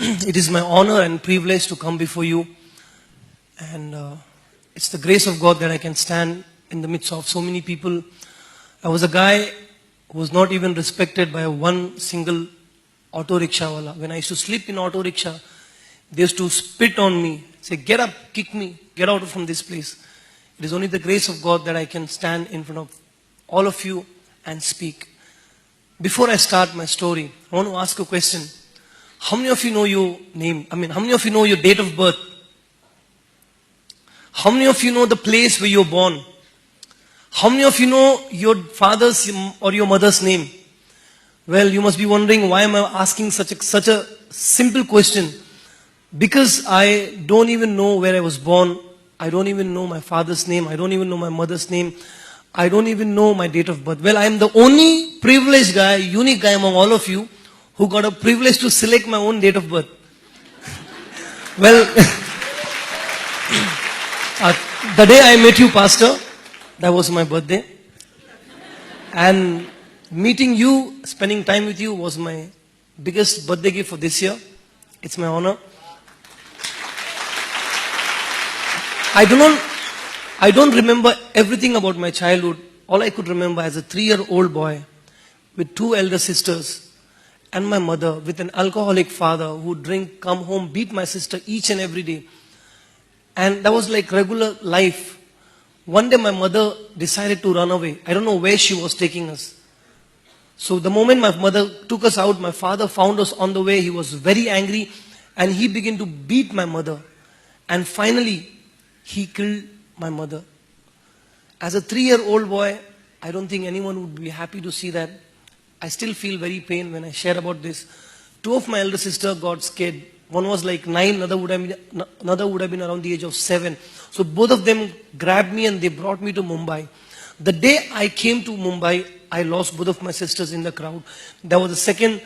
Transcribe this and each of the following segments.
It is my honor and privilege to come before you, and it's the grace of God that I can stand in the midst of so many people. I was a guy who was not even respected by one single auto rickshaw wala. When I used to sleep in auto rickshaw, they used to spit on me, say, "Get up, kick me, get out from this place." It is only the grace of God that I can stand in front of all of you and speak. Before I start my story, I want to ask a question. How many of you know your name? How many of you know your date of birth? How many of you know the place where you were born? How many of you know your father's or your mother's name? Well, you must be wondering, why am I asking such a simple question? Because I don't even know where I was born. I don't even know my father's name. I don't even know my mother's name. I don't even know my date of birth. Well, I am the only privileged guy, unique guy among all of you who got a privilege to select my own date of birth. Well, the day I met you, Pastor, that was my birthday. And meeting you, spending time with you was my biggest birthday gift for this year. It's my honor. I don't remember everything about my childhood. All I could remember as a 3-year-old boy with 2 elder sisters and my mother with an alcoholic father who would drink, come home, beat my sister each and every day. And that was like regular life. One day my mother decided to run away. I don't know where she was taking us. So the moment my mother took us out, my father found us on the way. He was very angry and he began to beat my mother. And finally, he killed my mother. As a 3-year-old boy, I don't think anyone would be happy to see that. I still feel very pain when I share about this. 2 of my elder sisters got scared. One was like 9, another would have been around the age of 7. So both of them grabbed me and they brought me to Mumbai. The day I came to Mumbai, I lost both of my sisters in the crowd. That was the second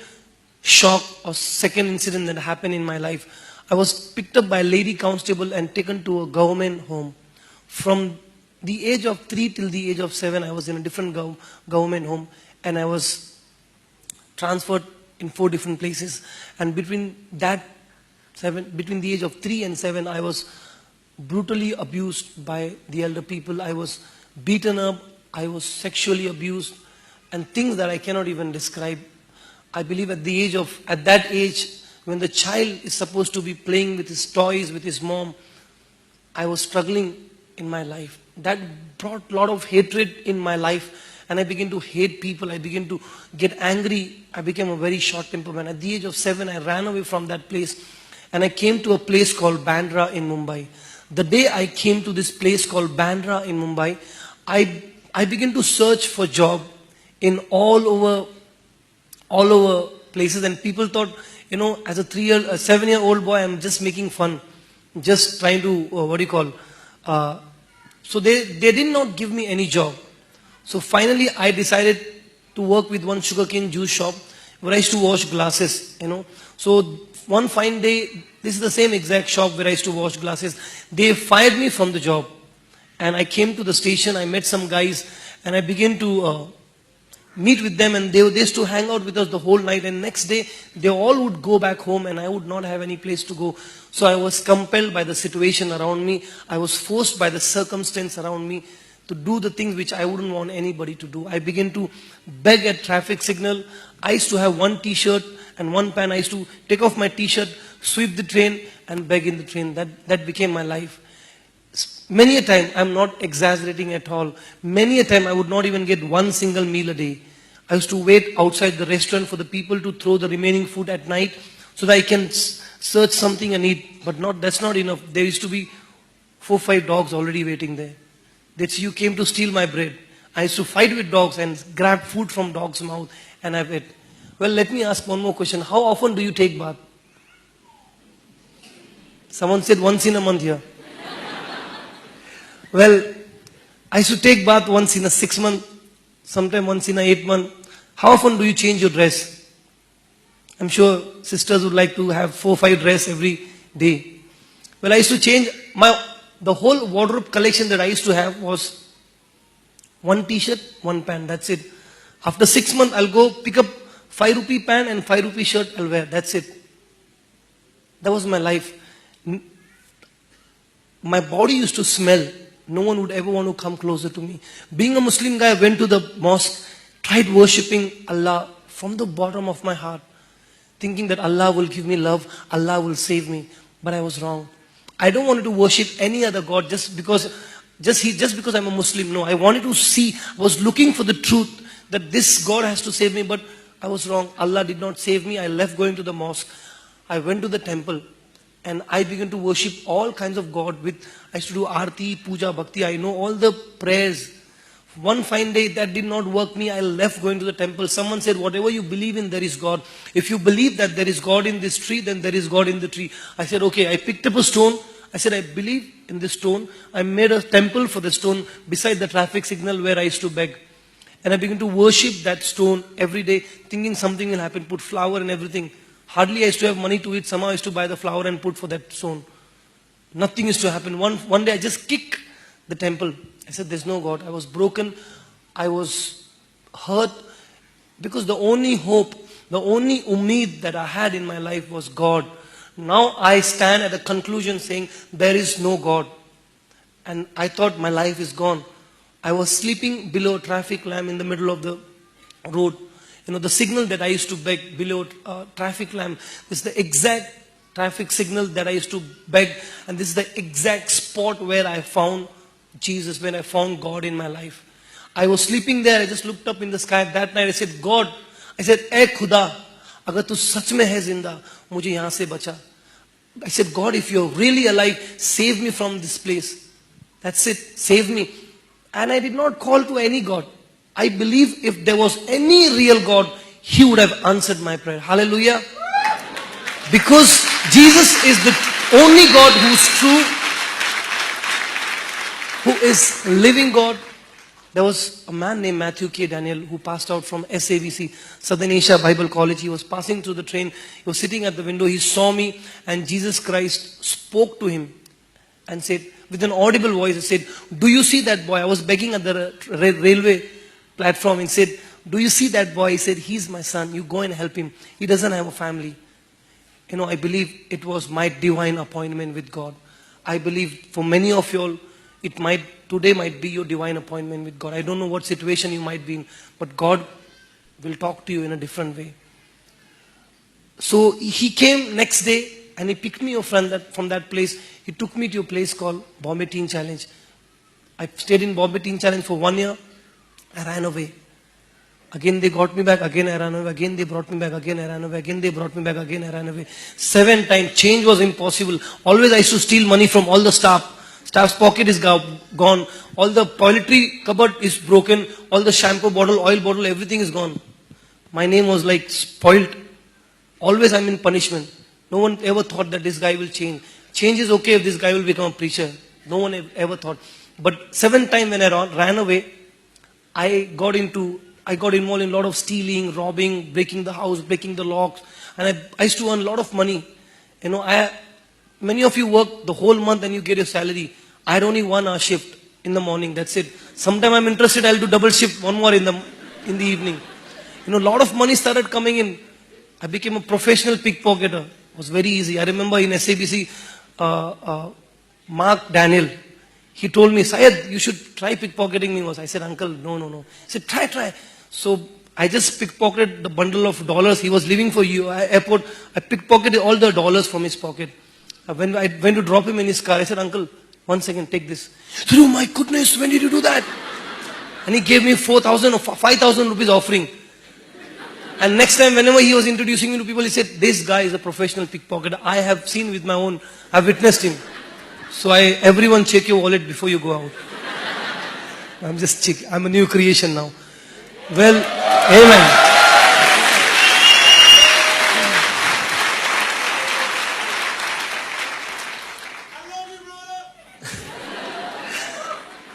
shock or second incident that happened in my life. I was picked up by a lady constable and taken to a government home. From the age of 3 till the age of 7, I was in a different government home, and I was transferred in 4 different places. And between the age of 3 and 7, I was brutally abused by the elder people. I was beaten up, I was sexually abused, and things that I cannot even describe. I believe at that age, when the child is supposed to be playing with his toys, with his mom, I was struggling in my life. That brought a lot of hatred in my life. And I began to hate people. I began to get angry. I became a very short-tempered man. At the age of 7, I ran away from that place. And I came to a place called Bandra in Mumbai. The day I came to this place called Bandra in Mumbai, I began to search for job in all over places. And people thought, as a 7-year-old boy, I'm just making fun. Just trying to, so they did not give me any job. So finally, I decided to work with one sugarcane juice shop where I used to wash glasses, So one fine day, this is the same exact shop where I used to wash glasses. They fired me from the job. And I came to the station, I met some guys, and I began to meet with them, and they used to hang out with us the whole night. And next day, they all would go back home, and I would not have any place to go. So I was compelled by the situation around me. I was forced by the circumstance around me to do the things which I wouldn't want anybody to do. I began to beg at traffic signal. I used to have one t-shirt and one pant. I used to take off my t-shirt, sweep the train, and beg in the train. That became my life. Many a time, I'm not exaggerating at all, many a time I would not even get one single meal a day. I used to wait outside the restaurant for the people to throw the remaining food at night so that I can search something and eat. But that's not enough. There used to be 4 or 5 dogs already waiting there. That you came to steal my bread. I used to fight with dogs and grab food from dogs' mouth and have it. Well, let me ask one more question. How often do you take bath? Someone said once in a month here. Well, I used to take bath once in a 6 month, sometime once in a 8 month. How often do you change your dress? I'm sure sisters would like to have 4 or 5 dresses every day. Well, I used to change the whole wardrobe collection that I used to have was 1 t-shirt, 1 pant, that's it. After 6 months, I'll go pick up 5 rupee pant and 5 rupee shirt I'll wear, that's it. That was my life. My body used to smell. No one would ever want to come closer to me. Being a Muslim guy, I went to the mosque, tried worshipping Allah from the bottom of my heart, thinking that Allah will give me love, Allah will save me. But I was wrong. I don't want to worship any other God just because I'm a Muslim. No, I wanted to see, I was looking for the truth that this God has to save me, but I was wrong. Allah did not save me. I left going to the mosque. I went to the temple and I began to worship all kinds of God I used to do Aarti, Puja, Bhakti. I know all the prayers. One fine day that did not work me. I left going to the temple. Someone said, whatever you believe in, there is God. If you believe that there is God in this tree, then there is God in the tree. I said, okay. I picked up a stone. I said, I believe in this stone. I made a temple for the stone beside the traffic signal where I used to beg. And I began to worship that stone every day, thinking something will happen, put flour and everything. Hardly I used to have money to eat. Somehow I used to buy the flour and put for that stone. Nothing used to happen. One day I just kicked the temple. I said, there's no God. I was broken. I was hurt. Because the only hope, the only ummeed that I had in my life was God. Now I stand at a conclusion saying, there is no God. And I thought my life is gone. I was sleeping below a traffic lamp in the middle of the road. You know, the signal that I used to beg below a traffic lamp is the exact traffic signal that I used to beg. And this is the exact spot where I found Jesus, when I found God in my life. I was sleeping there. I just looked up in the sky. That night I said, God, I said, "Eh Khuda, agar tu sach mein hai zinda, mujhe yahan se bacha." I said, God, if you're really alive, save me from this place. That's it. Save me. And I did not call to any God. I believe if there was any real God, He would have answered my prayer. Hallelujah. Because Jesus is the only God who's true, who is living God. There was a man named Matthew K. Daniel who passed out from SAVC, Southern Asia Bible College. He was passing through the train. He was sitting at the window. He saw me and Jesus Christ spoke to him and said, with an audible voice, he said, do you see that boy? I was begging at the railway platform and said, do you see that boy? He said, he's my son. You go and help him. He doesn't have a family. You know, I believe it was my divine appointment with God. I believe for many of you all, today might be your divine appointment with God. I don't know what situation you might be in, but God will talk to you in a different way. So he came next day and he picked me up from that place. He took me to a place called Bombay Teen Challenge. I stayed in Bombay Teen Challenge for 1 year. I ran away. Again they got me back, again I ran away, again they brought me back, again I ran away, again they brought me back, again I ran away. 7 times, change was impossible. Always I used to steal money from all the staff. Staff's pocket is gone. All the toiletry cupboard is broken. All the shampoo bottle, oil bottle, everything is gone. My name was like spoiled. Always I'm in punishment. No one ever thought that this guy will change. Change is okay if this guy will become a preacher. No one ever thought. But 7 times when I ran away, I got involved in a lot of stealing, robbing, breaking the house, breaking the locks. And I used to earn a lot of money. You know, many of you work the whole month and you get your salary. I had only 1 hour shift in the morning. That's it. Sometime I'm interested, I'll do double shift, 1 more in the evening. You know, a lot of money started coming in. I became a professional pickpocketer. It was very easy. I remember in SABC, Mark Daniel, he told me, Syed, you should try pickpocketing me. I said, uncle, no. He said, try. So I just pickpocketed the bundle of dollars. He was leaving for airport. I pickpocketed all the dollars from his pocket. When I went to drop him in his car, I said, uncle, 1 second, take this. He said, oh my goodness, when did you do that? And he gave me 4,000 or 5,000 rupees offering. And next time, whenever he was introducing me to people, he said, this guy is a professional pickpocketer. I have seen with my own, I've witnessed him. So everyone check your wallet before you go out. I'm a new creation now. Well, amen.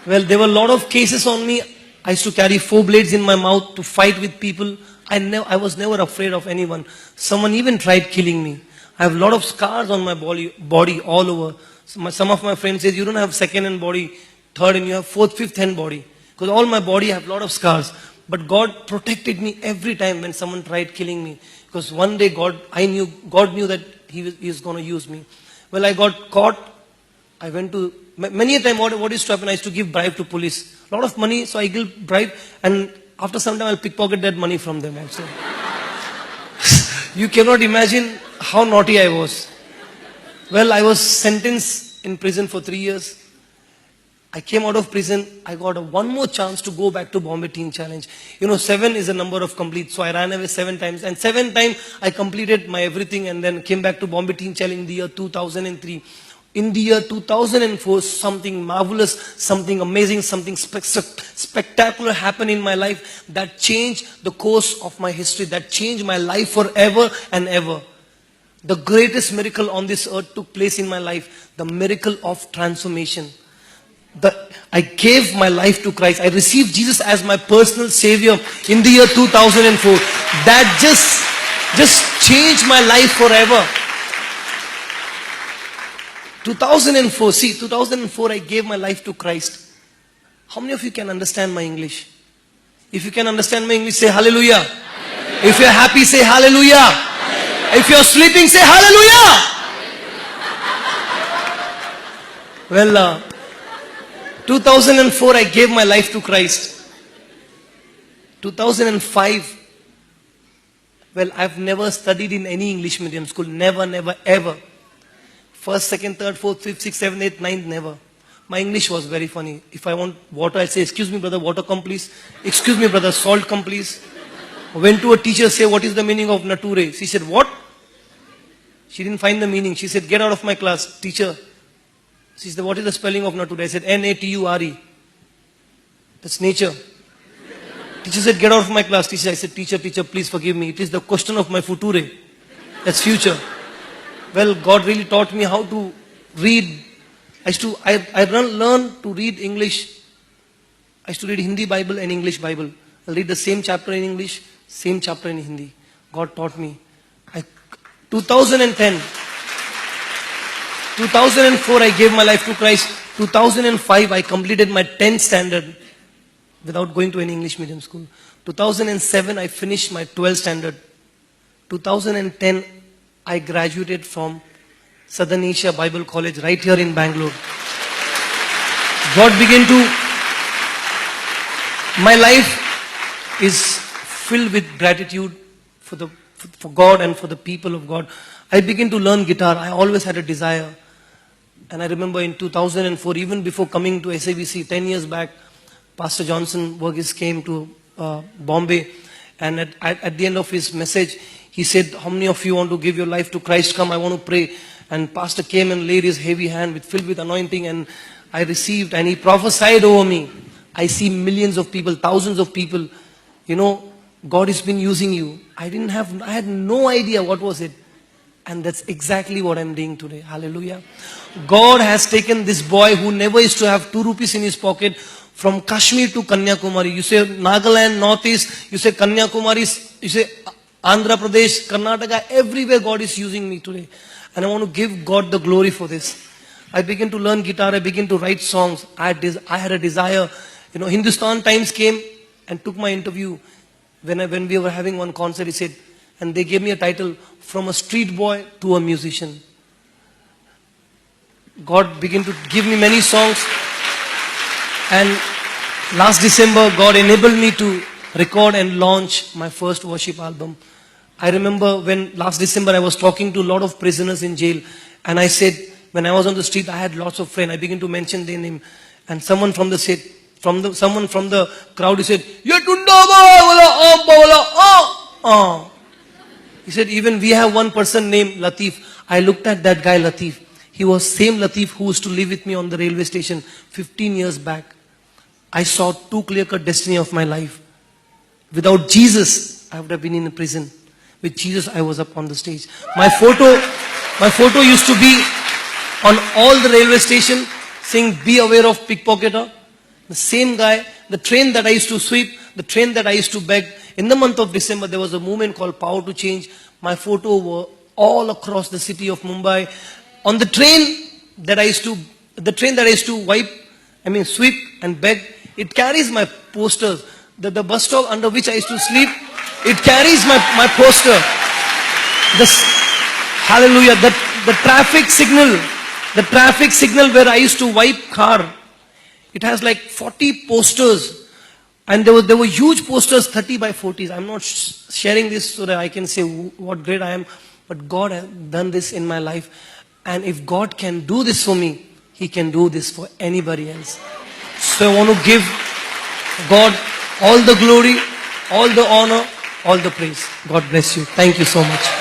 Well, there were a lot of cases on me. I used to carry 4 blades in my mouth to fight with people. I was never afraid of anyone. Someone even tried killing me. I have a lot of scars on my body all over. Some of my friends say, you don't have second hand body, third and you have fourth, fifth hand body. Because all my body have a lot of scars. But God protected me every time when someone tried killing me. Because one day God knew that he was going to use me. Well, I got caught. I went to, many a time what used to happen, I used to give bribe to police. A lot of money, so I give bribe, and after some time I'll pickpocket that money from them also. You cannot imagine how naughty I was. Well, I was sentenced in prison for 3 years. I came out of prison. I got one more chance to go back to Bombay Teen Challenge. 7 is a number of complete. So I ran away 7 times. And 7 times I completed my everything and then came back to Bombay Teen Challenge in the year 2003. In the year 2004, something marvelous, something amazing, something spectacular happened in my life that changed the course of my history, that changed my life forever and ever. The greatest miracle on this earth took place in my life, the miracle of transformation. I gave my life to Christ. I received Jesus as my personal savior in the year 2004. That just changed my life forever. 2004, I gave my life to Christ. How many of you can understand my English? If you can understand my English, say hallelujah. Hallelujah. If you're happy, say hallelujah. Hallelujah. If you're sleeping, say hallelujah. Well, 2004, I gave my life to Christ. 2005, well, I've never studied in any English medium school. Never, ever. First, second, third, fourth, fifth, sixth, seventh, eighth, ninth, never. My English was very funny. If I want water, I say, excuse me, brother, water come please. Excuse me, brother, salt come please. Went to a teacher, say, what is the meaning of nature? She said, what? She didn't find the meaning. She said, get out of my class, teacher. She said, what is the spelling of nature? I said, N-A-T-U-R-E. That's nature. Teacher said, get out of my class. Teacher, I said, teacher, please forgive me. It is the question of my future. That's future. Well, God really taught me how to read. I learned to read English. I used to read Hindi Bible and English Bible. I'll read the same chapter in English, same chapter in Hindi. God taught me. 2004, I gave my life to Christ. 2005, I completed my 10th standard without going to any English medium school. 2007, I finished my 12th standard. 2010, I graduated from Southern Asia Bible College right here in Bangalore. My life is filled with gratitude for God and for the people of God. I began to learn guitar. I always had a desire. And I remember in 2004, even before coming to SABC 10 years back, Pastor Johnson Burgess came to Bombay. And at the end of his message, he said, how many of you want to give your life to Christ? Come, I want to pray. And Pastor came and laid his heavy hand filled with anointing, and I received, and he prophesied over me. I see millions of people, thousands of people. God has been using you. I had no idea what was it. And that's exactly what I'm doing today. Hallelujah. God has taken this boy who never used to have 2 rupees in his pocket from Kashmir to Kanyakumari. You say Nagaland, Northeast, you say Kanyakumari, you say Andhra Pradesh, Karnataka, everywhere God is using me today. And I want to give God the glory for this. I began to learn guitar, I began to write songs. I had a desire. Hindustan Times came and took my interview when we were having one concert. He said, and they gave me a title, From a Street Boy to a Musician. God began to give me many songs. And last December, God enabled me to record and launch my first worship album. I remember when last December I was talking to a lot of prisoners in jail. And I said, when I was on the street, I had lots of friends. I began to mention their name. And someone from the crowd, he said, he said, even we have one person named Latif. I looked at that guy, Latif. He was same Latif who used to live with me on the railway station 15 years back. I saw 2 clear-cut destiny of my life. Without Jesus, I would have been in a prison. With Jesus, I was up on the stage. My photo used to be on all the railway station saying, be aware of pickpocketer. The same guy, the train that I used to sweep, the train that I used to beg. In the month of December, there was a movement called Power to Change. My photo were all across the city of Mumbai. On the train that I used to sweep and beg, it carries my posters. The bus stop under which I used to sleep, it carries my poster. Hallelujah. The traffic signal where I used to wipe car, it has like 40 posters. And there were huge posters, 30 by 40s. I'm not sharing this so that I can say what great I am. But God has done this in my life. And if God can do this for me, He can do this for anybody else. So I want to give God all the glory, all the honor, all the praise. God bless you. Thank you so much.